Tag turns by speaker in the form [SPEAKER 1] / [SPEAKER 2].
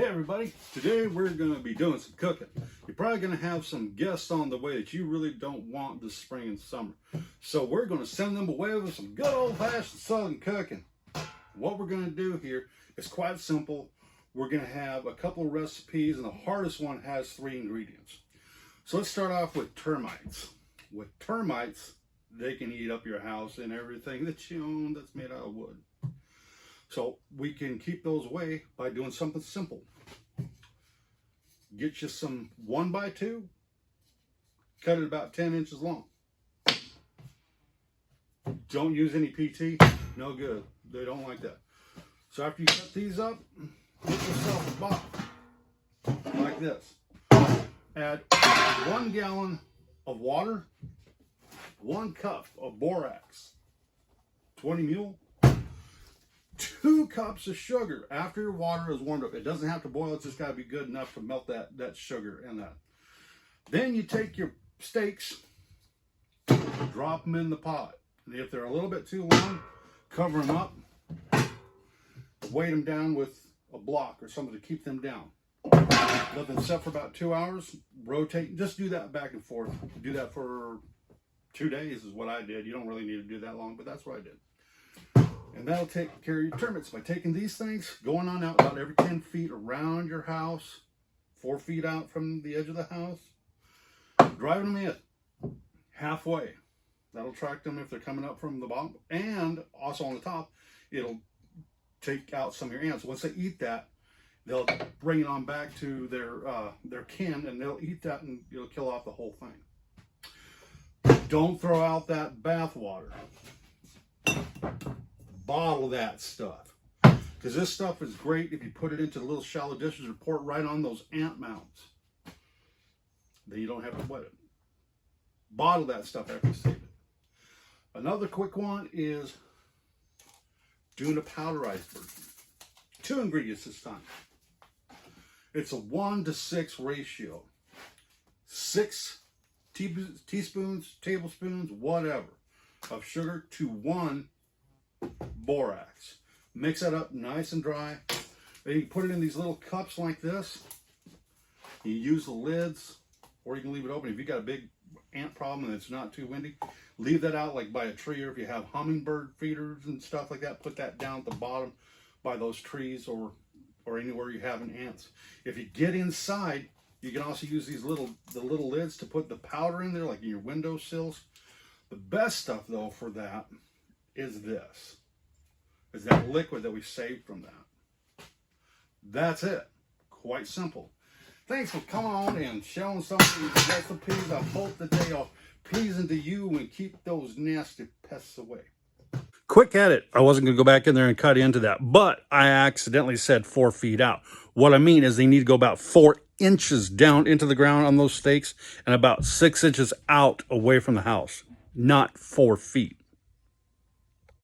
[SPEAKER 1] Hey everybody, today we're going to be doing some cooking. You're probably going to have some guests on the way that you really don't want this spring and summer. So we're going to send them away with some good old-fashioned southern cooking. What we're going to do here is quite simple. We're going to have a couple of recipes, and the hardest one has 3 ingredients. So let's start off with termites. With termites, they can eat up your house and everything that you own that's made out of wood. So we can keep those away by doing something simple. Get you some 1x2, cut it about 10 inches long. Don't use any PT, no good. They don't like that. So after you cut these up, get yourself a box like this. Add 1 gallon of water, 1 cup of borax, 20 mule, 2 cups of sugar. After your water is warmed up, it doesn't have to boil, it's just got to be good enough to melt that sugar in that. Then you take your steaks, drop them in the pot. And if they're a little bit too long, cover them up, weight them down with a block or something to keep them down. Let them set for about 2 hours, rotate, just do that back and forth. Do that for 2 days is what I did. You don't really need to do that long, but that's what I did. And that'll take care of your termites by taking these things, going on out about every 10 feet around your house, 4 feet out from the edge of the house, driving them in halfway. That'll attract them if they're coming up from the bottom, and also on the top, it'll take out some of your ants. Once they eat that, they'll bring it on back to their kin, and they'll eat that, and it'll kill off the whole thing. Don't throw out that bath water. Bottle that stuff, because this stuff is great if you put it into little shallow dishes or pour it right on those ant mounds. Then you don't have to wet it. Bottle that stuff after you save it. Another quick one is doing a powderized version. 2 ingredients this time. It's a 1-to-6 ratio. 6 teaspoons, tablespoons, whatever, of sugar to 1 borax. Mix that up nice and dry. Then you put it in these little cups like this. You use the lids, or you can leave it open. If you got a big ant problem and it's not too windy, leave that out like by a tree, or if you have hummingbird feeders and stuff like that, put that down at the bottom by those trees or anywhere you have ants. If you get inside, you can also use these little lids to put the powder in there, like in your windowsills. The best stuff though for that is that liquid that we saved from that. That's it. Quite simple. Thanks for coming on and showing some of these recipes. I hope that they are pleasing to you and keep those nasty pests away. Quick edit. I wasn't going to go back in there and cut into that, but I accidentally said 4 feet out. What I mean is they need to go about 4 inches down into the ground on those stakes and about 6 inches out away from the house, not 4 feet.